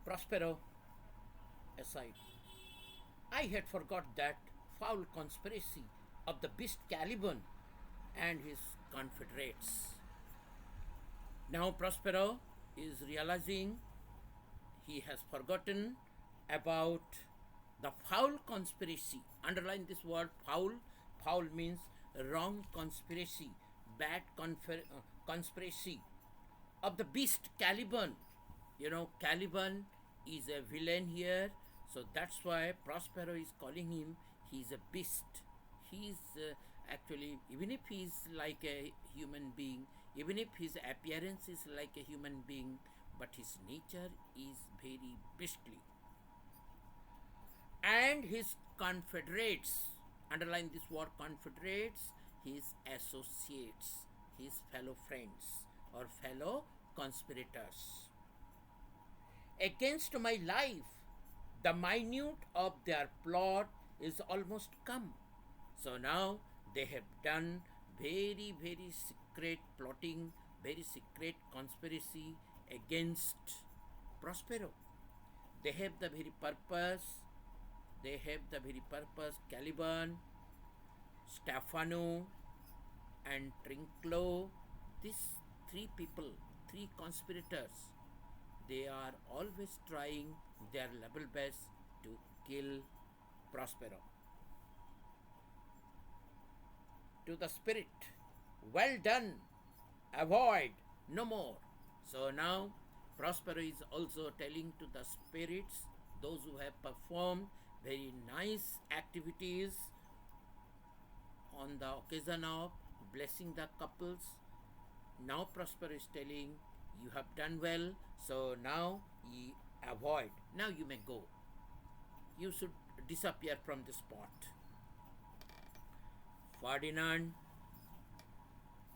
Prospero aside. I had forgot that foul conspiracy of the beast Caliban and his confederates. Now Prospero is realizing he has forgotten about the foul conspiracy. Underline this word foul. Foul means wrong conspiracy, bad conspiracy of the beast Caliban. You know, Caliban is a villain here, so that's why Prospero is calling him. He's a beast. He's actually, even if he's like a human being, even if his appearance is like a human being, but his nature is very beastly. And his confederates, underline this word confederates, his associates, his fellow friends or fellow conspirators. Against my life, the minute of their plot is almost come. So now they have done very, very secret plotting, very secret conspiracy against Prospero. They have the very purpose, Caliban, Stefano, and Trinclo, these three people, three conspirators, they are always trying their level best to kill Prospero. To the spirit, well done, avoid no more. So now Prospero is also telling to the spirits, those who have performed very nice activities on the occasion of blessing the couples. Now Prospero is telling, you have done well, so now ye avoid. Now you may go. You should disappear from the spot. Ferdinand,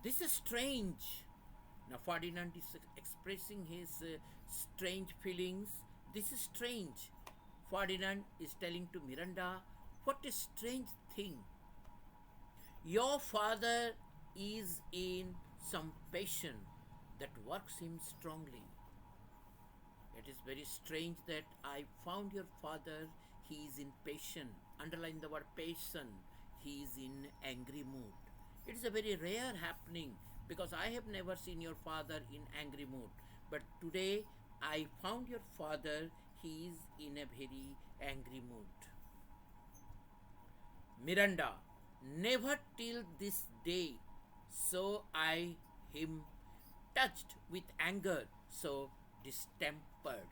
this is strange. Now Ferdinand is expressing his strange feelings. This is strange. Ferdinand is telling to Miranda, what a strange thing. Your father is in some passion that works him strongly. It is very strange that I found your father, he is in passion. Underline the word passion. He is in angry mood. It is a very rare happening because I have never seen your father in angry mood. But today I found your father, he is in a very angry mood. Miranda, never till this day saw I him touched with anger, so distempered.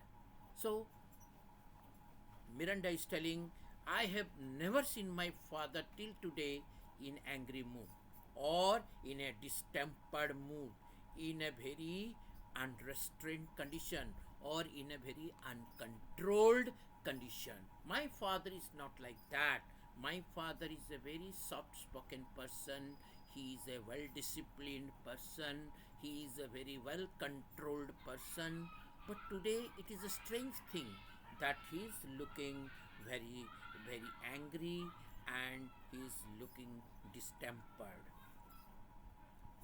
So Miranda is telling, I have never seen my father till today in angry mood or in a distempered mood, in a very unrestrained condition or in a very uncontrolled condition. My father is not like that. My father is a very soft spoken person. He is a well disciplined person. He is a very well controlled person. But today it is a strange thing that he is looking very, very angry and he is looking distempered.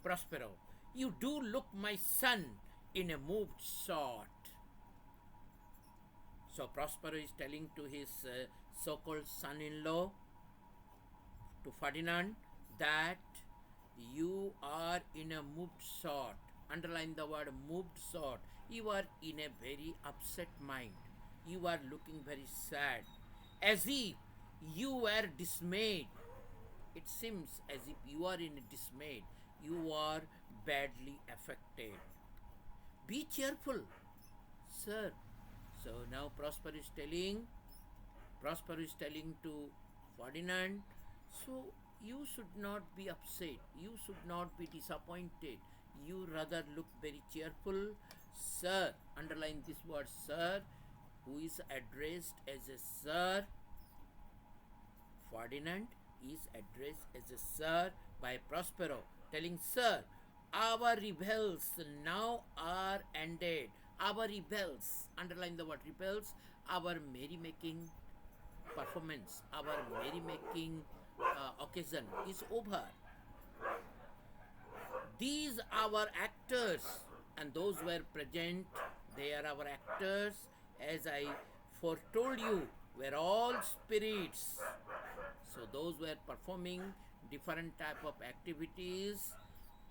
Prospero, you do look, my son, in a moved sort. So Prospero is telling to his so-called son-in-law, to Ferdinand, that you are in a moved sort. Underline the word moved sort. You are in a very upset mind. You are looking very sad, as if you were dismayed. It seems as if you are in a dismay. You are badly affected. Be cheerful, sir. So now Prospero is telling to Ferdinand, so you should not be upset, you should not be disappointed, you rather look very cheerful, sir. Underline this word sir, who is addressed as a sir. Ferdinand is addressed as a sir by Prospero, telling, sir, our rebels now are ended. Our rebels, underline the word rebels, our merrymaking performance, our merrymaking occasion is over. These are our actors, and those were present, they are our actors as I foretold you, were all spirits. So those were performing different type of activities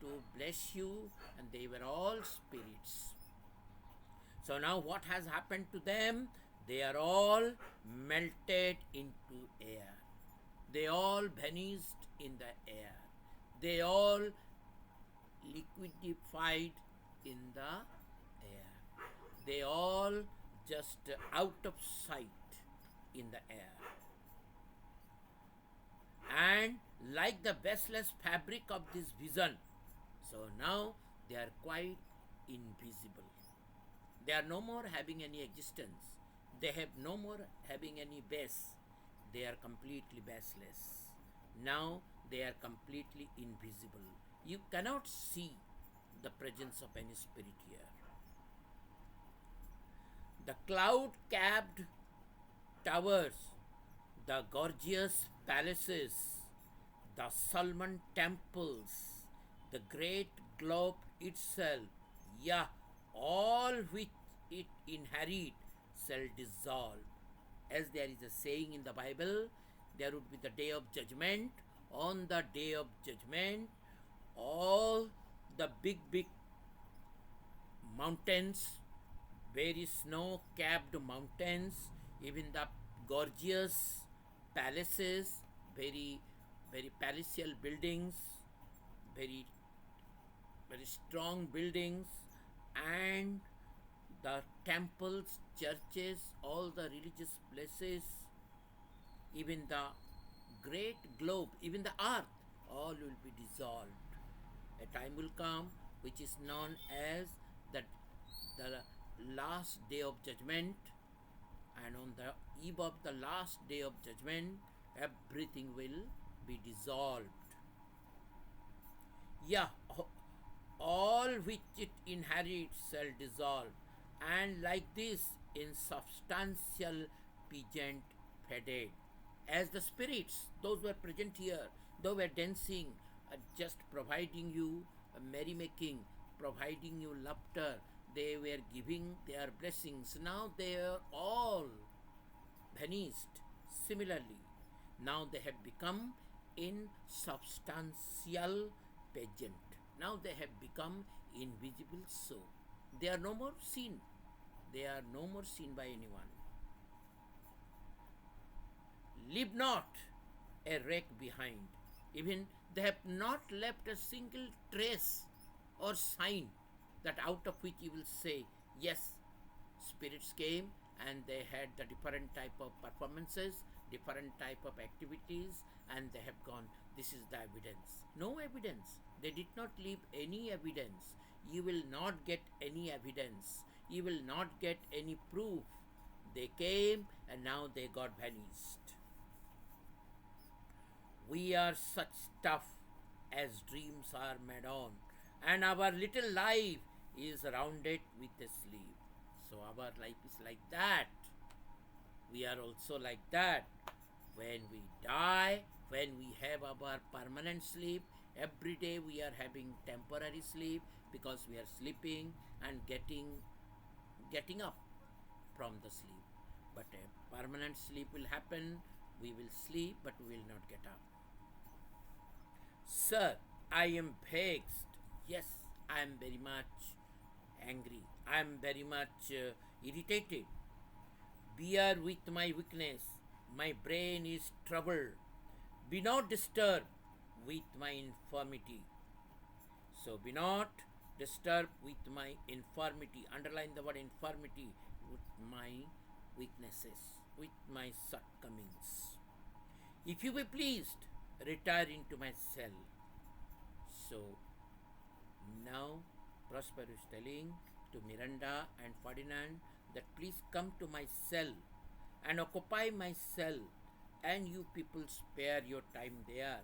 to bless you, and they were all spirits. So now what has happened to them? They are all melted into air. They all vanished in the air. They all liquidified in the air. They all just out of sight in the air. And like the baseless fabric of this vision, so now they are quite invisible. They are no more having any existence. They have no more having any base. They are completely baseless. Now they are completely invisible. You cannot see the presence of any spirit here. The cloud capped towers, the gorgeous palaces, the Solomon temples, the great globe itself, yeah, all which it inherit shall dissolve. As there is a saying in the Bible, there would be the day of judgment. On the day of judgment, all the big mountains, very snow capped mountains, even the gorgeous palaces, very palatial buildings, very very strong buildings, and the temples, churches, all the religious places, even the great globe, even the earth, all will be dissolved. A time will come which is known as the last day of judgment, and on the eve of the last day of judgment, everything will be dissolved. Yeah, all which it inherits shall dissolve, and like this insubstantial pageant faded. As the spirits, those who were present here, they were dancing, just providing you a merrymaking, providing you laughter. They were giving their blessings. Now they are all vanished. Similarly, now they have become insubstantial pageant. Now they have become invisible so. They are no more seen. They are no more seen by anyone. Leave not a wreck behind. Even they have not left a single trace or sign that out of which you will say, yes, spirits came and they had the different type of performances, different type of activities, and they have gone. This is the evidence. No evidence. They did not leave any evidence. You will not get any evidence. You will not get any proof. They came and now they got vanished. We are such stuff as dreams are made on, and our little life is rounded with a sleep. So our life is like that. We are also like that. When we die, when we have our permanent sleep, every day we are having temporary sleep because we are sleeping and getting up from the sleep. But a permanent sleep will happen. We will sleep, but we will not get up. Sir, I am vexed. Yes, I am very much angry. I am very much irritated. Bear with my weakness. My brain is troubled. Be not disturbed with my infirmity. So be not disturbed with my infirmity. Underline the word infirmity, with my weaknesses, with my shortcomings. If you be pleased, retire into my cell. So now Prosper is telling to Miranda and Ferdinand that please come to my cell and occupy my cell, and you people spare your time there.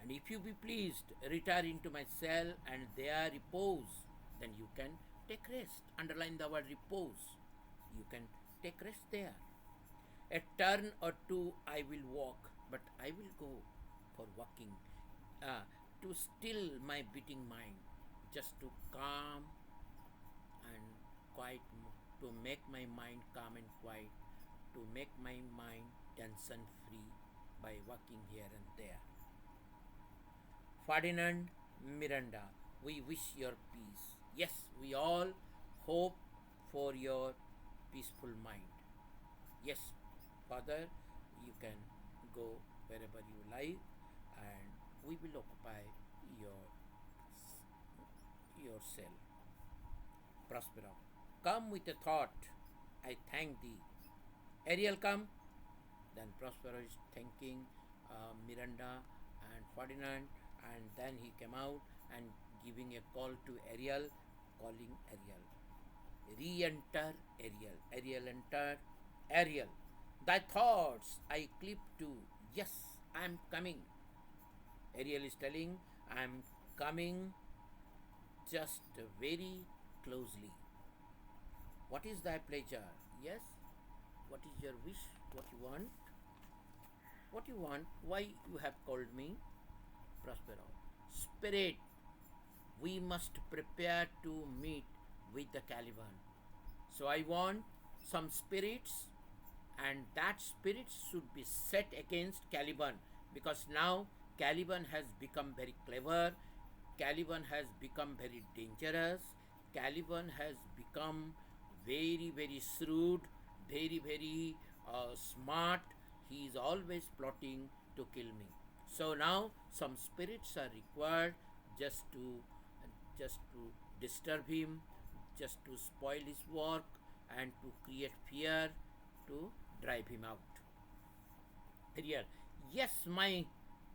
And if you be pleased, retire into my cell and there repose, then you can take rest. Underline the word repose. You can take rest there. A turn or two I will walk, but I will go for walking to still my beating mind, just to calm and quiet to make my mind calm and quiet, to make my mind tension free by walking here and there. Ferdinand, Miranda, we wish your peace. Yes, we all hope for your peaceful mind. Yes, Father, you can go wherever you like, and we will occupy your your cell. Prospero, come with a thought. I thank thee. Ariel, come. Then Prospero is thanking Miranda and Ferdinand, and then he came out and giving a call to Ariel, calling Ariel. Re-enter Ariel. Ariel entered. Ariel, thy thoughts I clip to. Yes, I am coming. Ariel is telling, I am coming just very closely. What is thy pleasure? Yes. What is your wish? What you want? What you want? Why you have called me? Prospero. Spirit, we must prepare to meet with the Caliban. So I want some spirits, and that spirits should be set against Caliban, because now Caliban has become very clever, Caliban has become very dangerous, Caliban has become very, very shrewd, very, very smart. He is always plotting to kill me. So now some spirits are required just to disturb him, just to spoil his work, and to create fear, to drive him out. Here, yes, my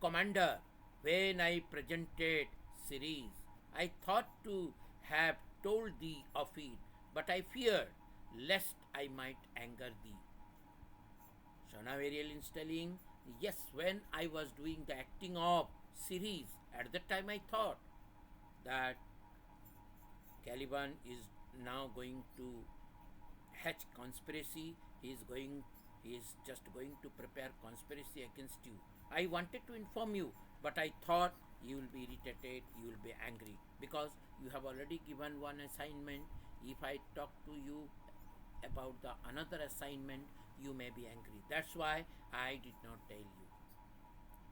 commander, when I presented series, I thought to have told thee of it, but I feared lest I might anger thee. So now Ariel is telling, yes, when I was doing the acting of series, at that time I thought that Caliban is now going to hatch conspiracy. He is just going to prepare conspiracy against you. I wanted to inform you, but I thought you will be irritated, you will be angry, because you have already given one assignment. If I talk to you about the another assignment, you may be angry. That's why I did not tell you.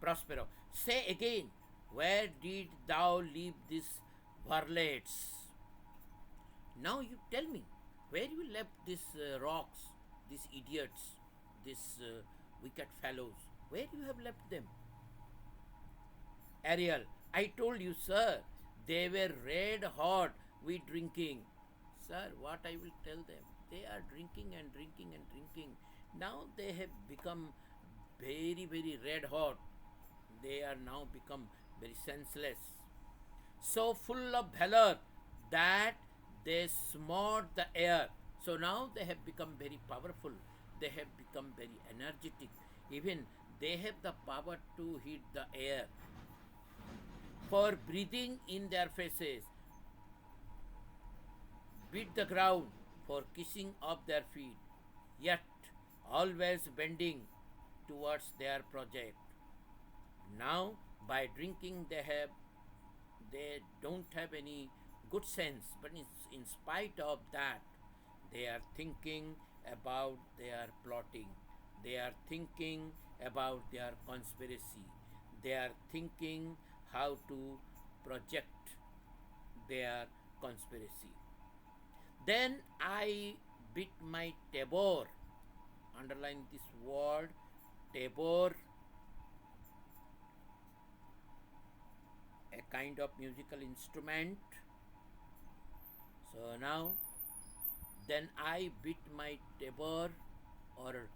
Prospero, say again, where did thou leave these varlets? Now you tell me, where you left these rocks, these idiots, these wicked fellows? Where you have left them? Ariel, I told you, sir, they were red hot with drinking. Sir, what I will tell them? They are drinking and drinking and drinking. Now they have become very, very red hot. They are now become very senseless. So full of valor that they smote the air. So now they have become very powerful. They have become very energetic. Even they have the power to hit the air. For breathing in their faces, beat the ground for kissing of their feet, yet always bending towards their project. Now by drinking they don't have any good sense, but in spite of that, they are thinking about their plotting, they are thinking about their conspiracy, they are thinking how to project their conspiracy. Then I bit my tabor. Underline this word, tabor, a kind of musical instrument. So now, then I beat my tabor, or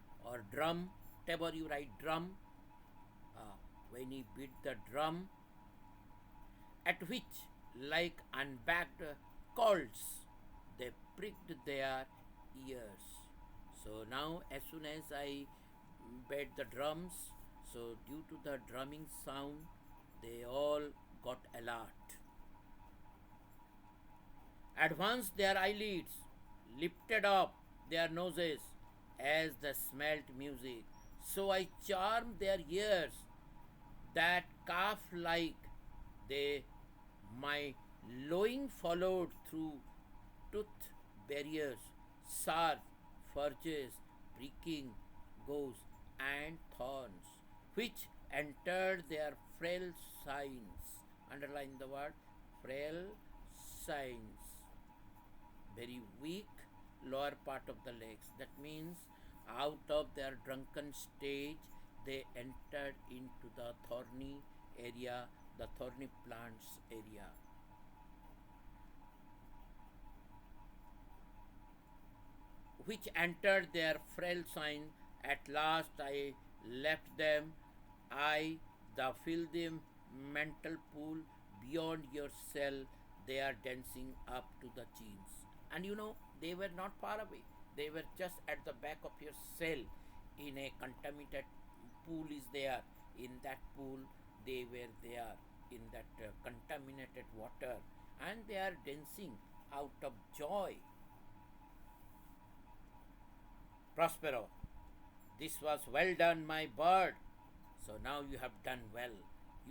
drum. Tabor, you write drum. When he beat the drum, at which, like unbacked colts, they pricked their ears. So now, as soon as I beat the drums, so due to the drumming sound, they all got alert. Advanced their eyelids, lifted up their noses as they smelt music. So I charmed their ears, that calf like they my lowing followed through tooth barriers. sharp furges, pricking, goes, and thorns, which entered their frail signs. Underline the word frail signs. Very weak lower part of the legs. That means out of their drunken stage, they entered into the thorny area, the thorny plants area. Which entered their frail sign. At last I left them. I, the filthy mental pool beyond your cell, they are dancing up to the chins. And you know, they were not far away. They were just at the back of your cell. In a contaminated pool is there. In that pool, they were there. In that contaminated water. And they are dancing out of joy. Prospero, this was well done, my bird. So now you have done well.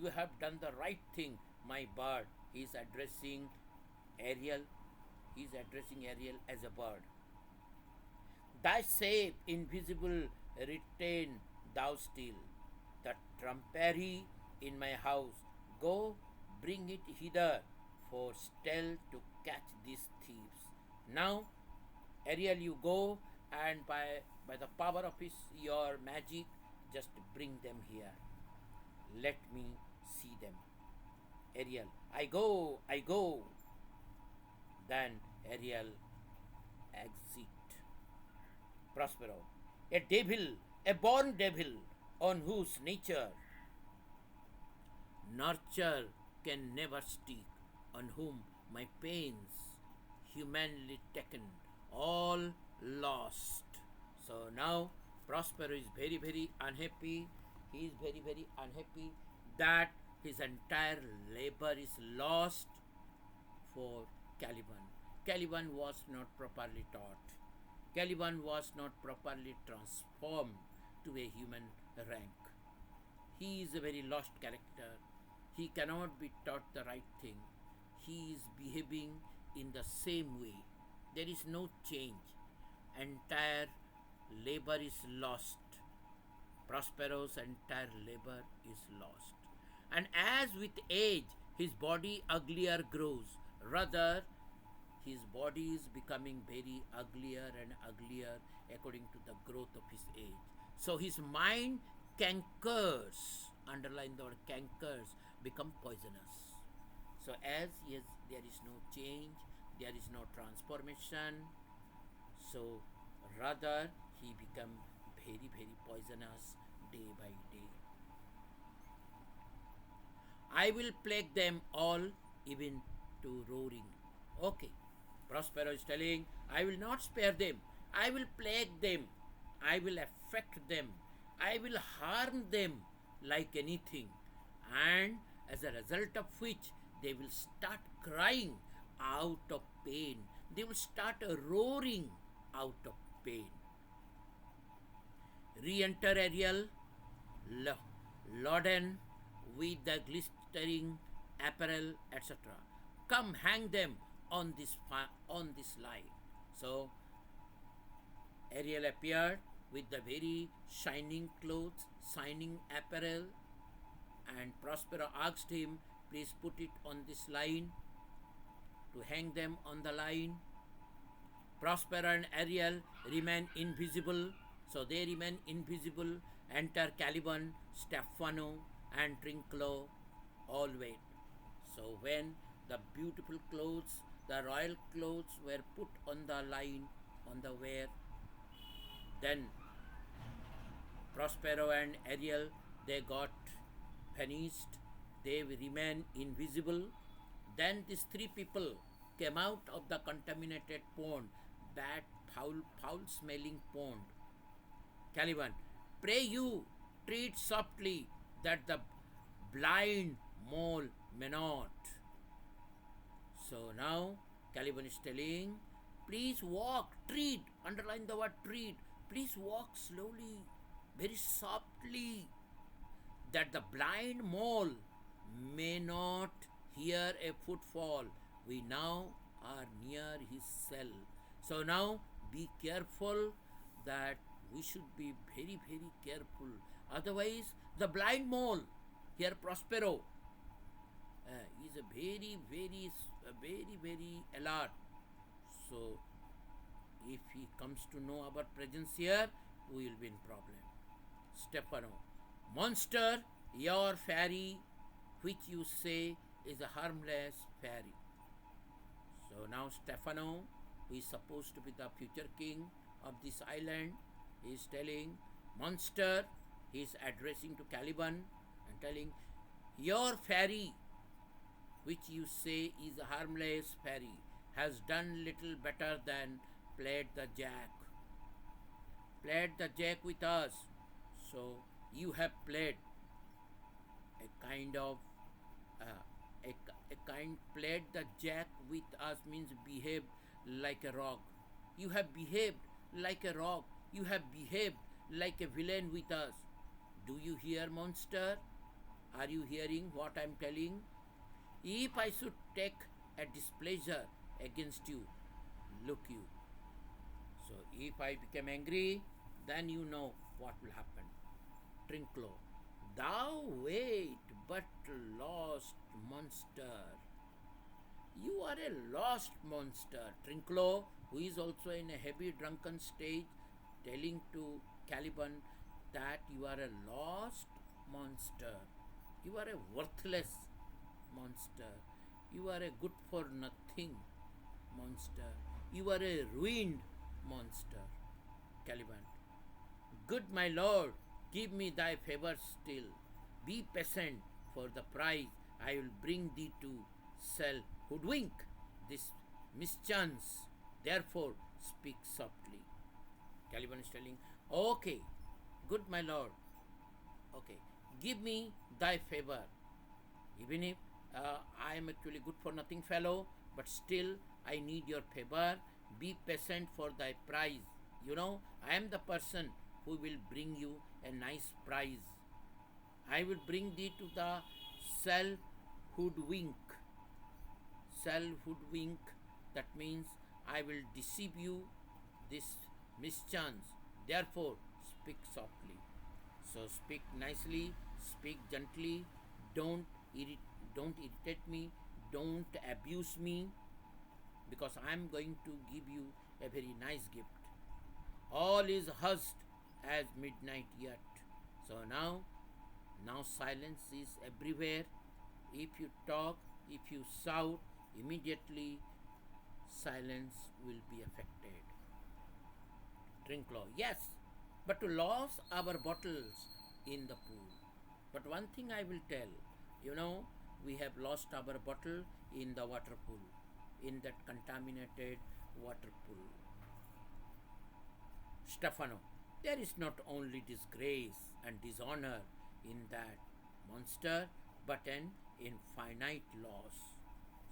You have done the right thing, my bird. He is addressing Ariel. He is addressing Ariel as a bird. Thy safe, invisible, retain thou still. The trumpery in my house. Go, bring it hither for stealth to catch these thieves. Now, Ariel, you go and by the power of your magic, just bring them here. Let me see them. Ariel, I go, I go. Then Ariel exit. Prospero, a devil, a born devil, on whose nature nurture can never stick, on whom my pains, humanly taken, all lost. So now Prospero is very, very unhappy. He is very, very unhappy that his entire labor is lost for Caliban. Caliban was not properly taught. Caliban was not properly transformed to a human rank. He is a very lost character. He cannot be taught the right thing. He is behaving in the same way. There is no change. Entire labor is lost. Prospero's entire labor is lost. And as with age, his body uglier grows. Rather, his body is becoming very uglier and uglier according to the growth of his age. So his mind cankers, underline the word cankers, become poisonous. So as there is no change, there is no transformation, so rather he become very, very poisonous day by day. I will plague them all, even to roaring. Okay, Prospero is telling, I will not spare them. I will plague them. I will affect them. I will harm them like anything. And as a result of which, they will start crying out of pain. They will start roaring out of pain. Re-enter Ariel, laden with the glistering apparel, etc. Come, hang them on this line. So Ariel appeared with the very shining clothes, shining apparel, and Prospero asked him, please put it on this line, to hang them on the line. Prospero and Ariel remain invisible, so they remain invisible. Enter Caliban, Stefano, and Trinculo, all wait. So when the beautiful clothes, the royal clothes were put on the line, on the wear, then Prospero and Ariel, they got vanished. They remain invisible. Then these three people came out of the contaminated pond, that foul smelling pond. Caliban, pray you, treat softly, that the blind mole may not. So now Caliban is telling, please walk, treat, underline the word treat, please walk slowly, very softly, that the blind mole may not hear a footfall. We now are near his cell. So now be careful, that we should be very, very careful. Otherwise, the blind mole, here Prospero, is a very, very alert. So, if he comes to know our presence here, we will be in problem. Stefano, monster, your fairy, which you say is a harmless fairy. So now Stefano, who is supposed to be the future king of this island, is telling, monster, he is addressing to Caliban and telling, your fairy, which you say is a harmless fairy, has done little better than played the jack. Played the jack with us. So you have played a kind of played the jack with us means behaved like a rogue. You have behaved like a rogue. You have behaved like a villain with us. Do you hear, monster? Are you hearing what I am telling? If I should take a displeasure against you, look you. So if I become angry, then you know what will happen. Trinclo, thou wait, but lost monster. You are a lost monster. Trinclo, who is also in a heavy drunken stage, telling to Caliban that you are a lost monster. You are a worthless monster. You are a good for nothing monster. You are a ruined monster. Caliban, good my lord, give me thy favor still. Be patient for the prize I will bring thee to sell. Hoodwink this mischance, therefore speak softly. Caliban is telling, okay, good my lord, okay, give me thy favor. Even if I am actually good for nothing fellow, but still I need your favor. Be patient for thy prize. You know, I am the person who will bring you a nice prize. I will bring thee to the self hoodwink. Self hoodwink, that means I will deceive you this mischance. Therefore, speak softly. So speak nicely, speak gently, don't don't irritate me, don't abuse me, because I am going to give you a very nice gift. All is hushed as midnight yet. So now silence is everywhere. If you talk, if you shout, immediately silence will be affected. Trinclaw, yes, but to lose our bottles in the pool. But one thing I will tell, you know, we have lost our bottle in the water pool, in that contaminated water pool. Stefano, there is not only disgrace and dishonor in that monster, but an infinite loss.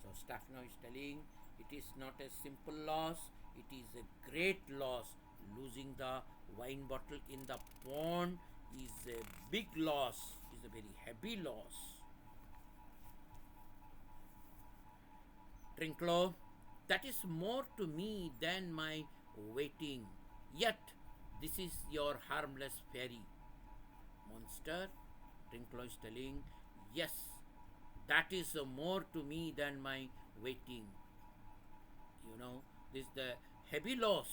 So Stefano is telling, it is not a simple loss, it is a great loss. Losing the wine bottle in the pond is a big loss, is a very heavy loss. Trinclo, that is more to me than my waiting. Yet, this is your harmless fairy. Monster, Trinclo is telling, yes, that is more to me than my waiting. You know, this is the heavy loss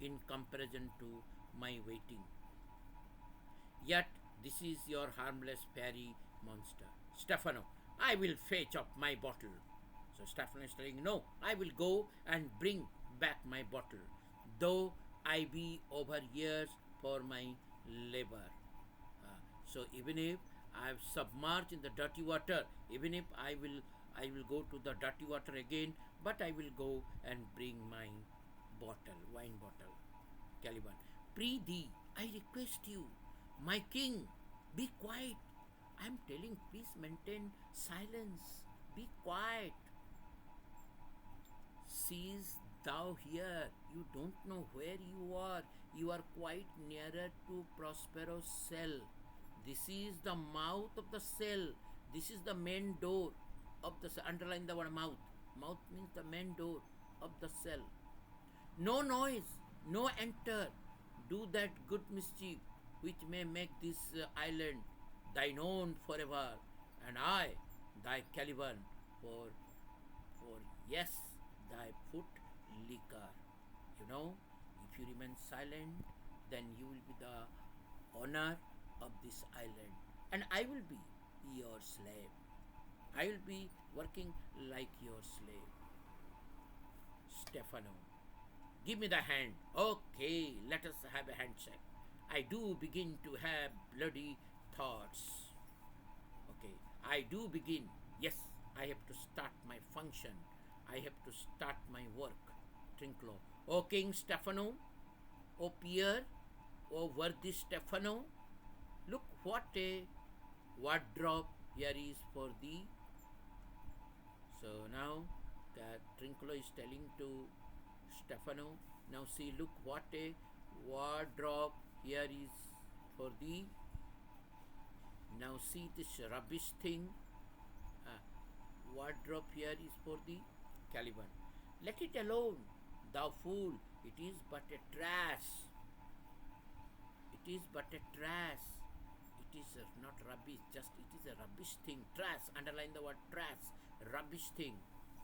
in comparison to my waiting. Yet, this is your harmless fairy, monster. Stefano, I will fetch up my bottle. So Stefano is telling, no, I will go and bring back my bottle, though I be over years for my labor. So even if I have submerged in the dirty water, even if I will go to the dirty water again, but I will go and bring my bottle, wine bottle. Caliban, pray thee, I request you, my king, be quiet. I am telling, please maintain silence. Be quiet. Seest thou here? You don't know where you are. You are quite nearer to Prospero's cell. This is the mouth of the cell. This is the main door of the cell. Underline the word mouth. Mouth means the main door of the cell. No noise. No enter, do that good mischief which may make this island thine own forever, and I, thy Caliban, for yes, thy foot liquor. You know, if you remain silent, then you will be the honor of this island, and I will be your slave. I will be working like your slave. Stefano, give me the hand. Okay, let us have a handshake. I do begin to have bloody thoughts. Okay, I do begin. Yes, I have to start my function. I have to start my work. Trinclo. O King Stefano, O peer, O worthy Stefano, look what a wardrobe here is for thee. So now Trinclo is telling to Stefano, now see, look what a wardrobe here is for thee. Now see this rubbish thing. Uh, Wardrobe here is for thee. Caliban, let it alone, thou fool. It is but a trash. It is but a trash. It is not rubbish, just it is a rubbish thing. Trash, underline the word trash. Rubbish thing.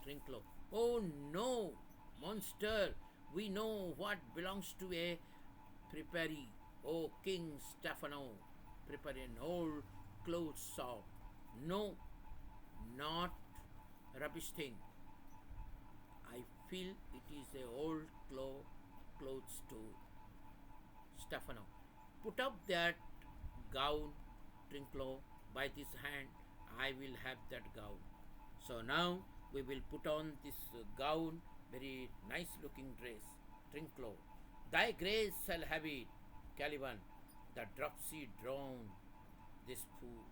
Trinclo, oh no, monster, we know what belongs to a prepare. O King Stefano, prepare an old clothes shop. No, not rubbish thing. I feel it is a old clothes store. Stefano, put up that gown, Trinclo, by this hand. I will have that gown. So now we will put on this gown, very nice looking dress. Trinclo, thy grace shall have it. Caliban, the dropsy drawn. This fool,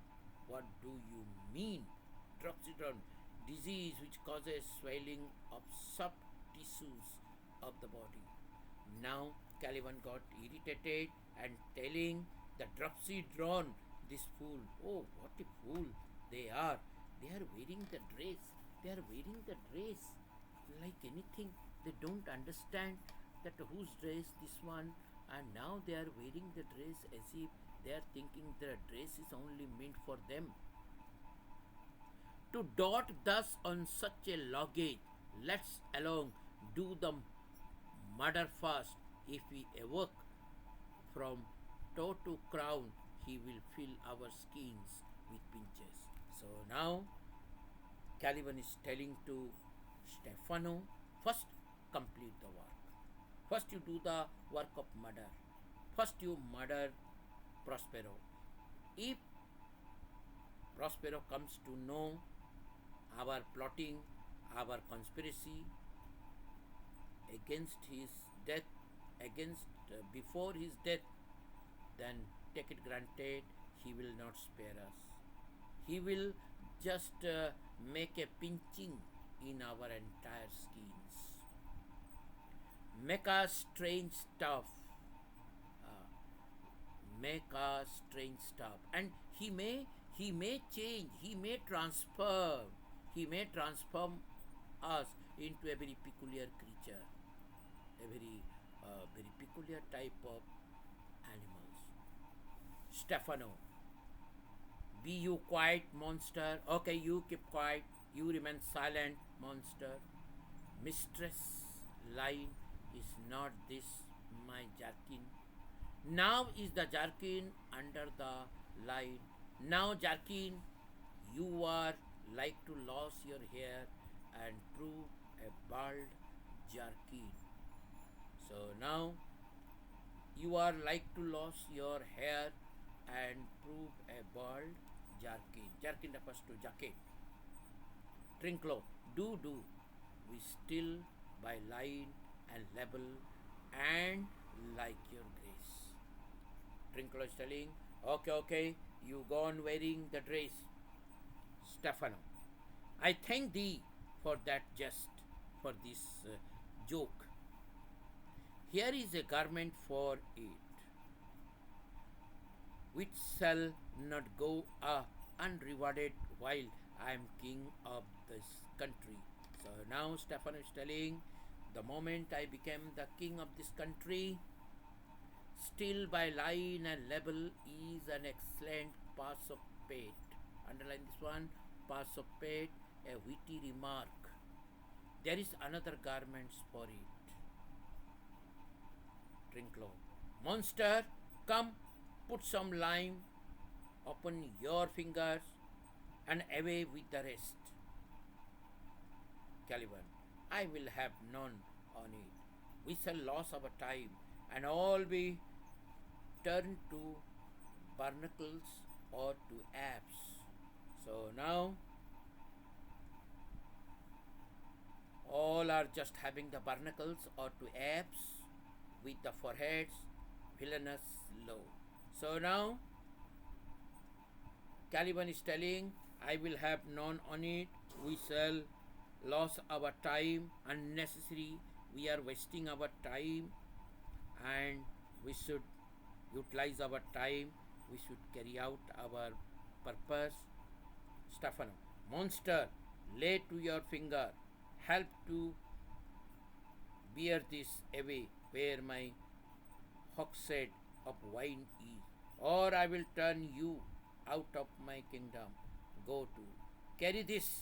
what do you mean? Dropsy drawn, disease which causes swelling of soft tissues of the body. Now Caliban got irritated and telling the dropsy drawn, this fool, oh what a fool they are. They are wearing the dress. They are wearing the dress like anything. They don't understand that whose dress this one, and now they are wearing the dress as if they are thinking the dress is only meant for them. To dot thus on such a luggage, let's along do the murder first. If we evoke from toe to crown, he will fill our skins with pinches. So now Caliban is telling to Stefano, first complete the work. First you do the work of murder. First you murder Prospero. If Prospero comes to know our plotting, our conspiracy against his death, before his death, then take it granted he will not spare us. He will just make a pinching in our entire skins, make us strange stuff, and he may change, he may transform us into a very peculiar creature, a very peculiar type of animals. Stefano, be you quiet, monster. Okay, you keep quiet. You remain silent, monster. Mistress line is not this my jerkin. Now is the jerkin under the line. Now, jerkin, you are like to lose your hair and prove a bald jerkin. So now you are like to lose your hair and prove a bald jerkin. Jerkin refers to jacket. Trinclo, do. We still by line and level and like your grace. Trinclo is telling, okay, you go on wearing the dress. Stefano, I thank thee for that jest, for this joke. Here is a garment for it, which shall not go unrewarded while I am king of this country. So now Stefano is telling The moment I became the king of this country, still by line and level is an excellent pass of pate. Underline this one, pass of pate, a witty remark. There is another garment for it. Trinklo. Monster, come, put some lime upon your fingers and away with the rest. Caliban. I will have none on it. We shall lose our time and all be turned to barnacles or to apes. So now all are just having the barnacles or to apes with the foreheads villainous low. So now Caliban is telling, I will have none on it. We shall lose our time unnecessary. We are wasting our time and we should utilize our time. We should carry out our purpose. Stefano. Monster, lay to your finger. Help to bear this away where my hogshead of wine is, or I will turn you out of my kingdom. Go to carry this.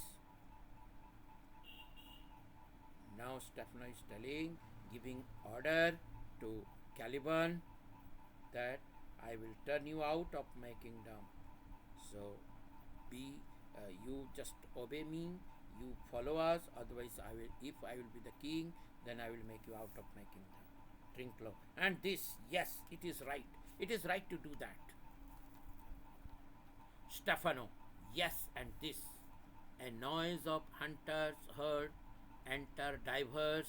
Now Stefano is telling, giving order to Caliban that I will turn you out of my kingdom. So you just obey me, you follow us, otherwise if I will be the king, then I will make you out of my kingdom. Trinklo. And this, yes, it is right. It is right to do that. Stefano. Yes, and this. A noise of hunters heard, enter divers,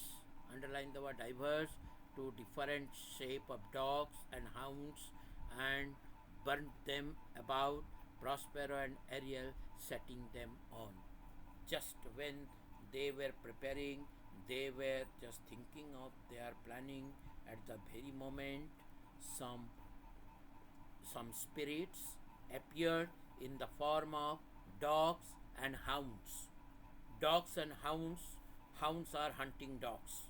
underline the word divers, to different shape of dogs and hounds, and burnt them about, Prospero and Ariel setting them on. Just when they were preparing, they were just thinking of their planning, at the very moment some spirits appeared in the form of dogs and hounds. Dogs and hounds, hounds are hunting dogs.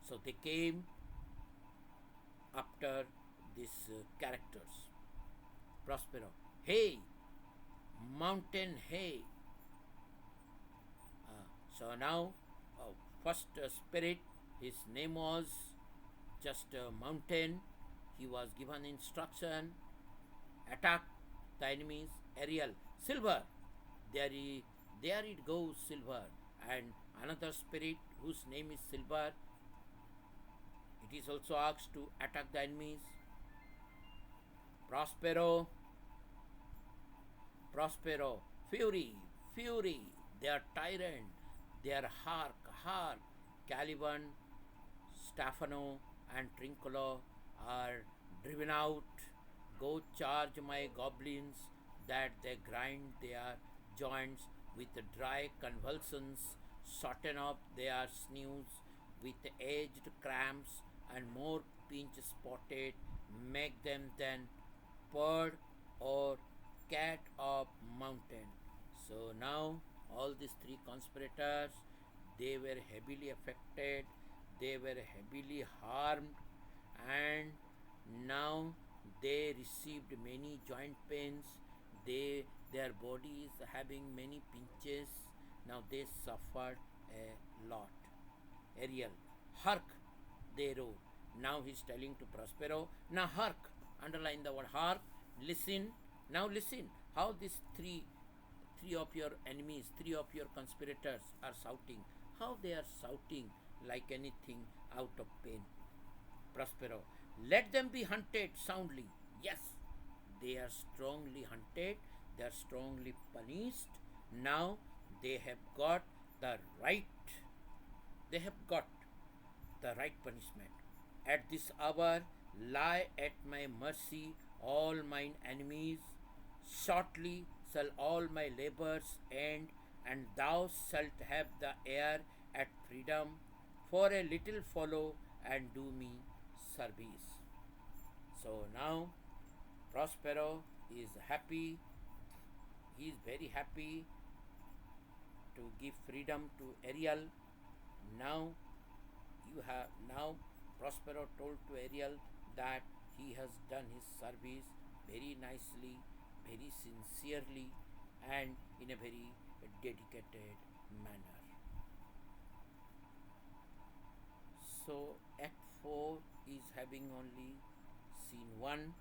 So they came after these characters. Prospero. Hey, mountain, hey. So now, first spirit, his name was just Mountain. He was given instruction, attack the enemies. Ariel, Silver. There it goes, Silver. And another spirit whose name is Silver, it is also asked to attack the enemies. Prospero, Fury, they are tyrant, they are hark. Caliban, Stefano, and Trinculo are driven out. Go charge my goblins, that they grind their joints with dry convulsions, shorten up their sinews with aged cramps, and more pinch spotted, make them then bird or cat of mountain. So now all these three conspirators, they were heavily affected, they were heavily harmed, and now they received many joint pains. Their bodies having many pinches. Now they suffered a lot. Ariel, hark, they wrote. Now he's telling to Prospero, now hark, underline the word hark, listen. Now listen how these three of your enemies, three of your conspirators are shouting. How they are shouting like anything out of pain. Prospero, let them be hunted soundly. Yes, they are strongly hunted, they are strongly punished. Now they have got the right punishment. At this hour lie at my mercy all mine enemies. Shortly shall all my labors end, and thou shalt have the air at freedom. For a little follow and do me service. So now Prospero is happy. He is very happy to give freedom to Ariel. Now you have now Prospero told to Ariel that he has done his service very nicely, very sincerely, and in a very dedicated manner. So, Act 4 is having only scene 1.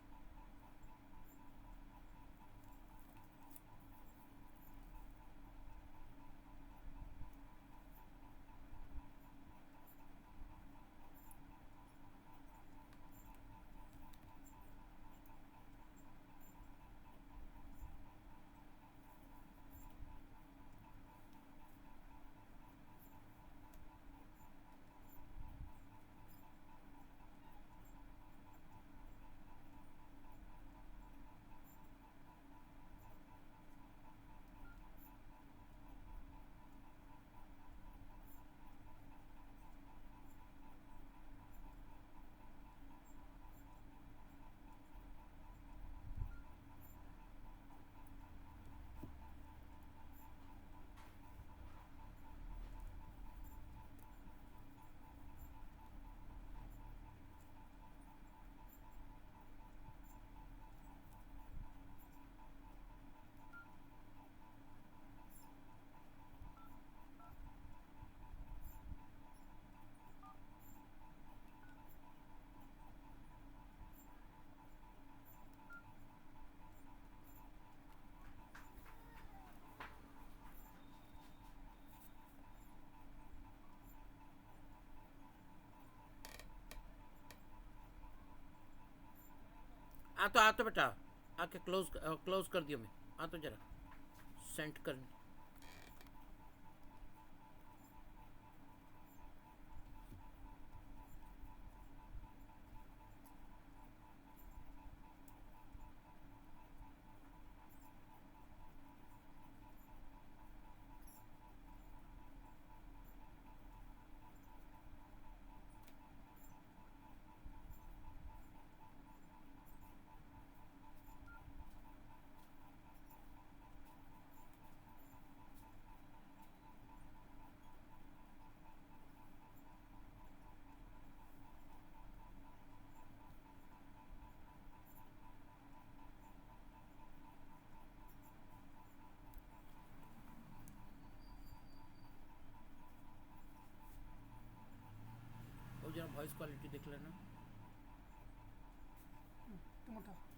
आ तो बेटा आके close कर दियो मैं आ तो जरा send कर वो जरा वॉइस क्वालिटी देख लेना तुम उठो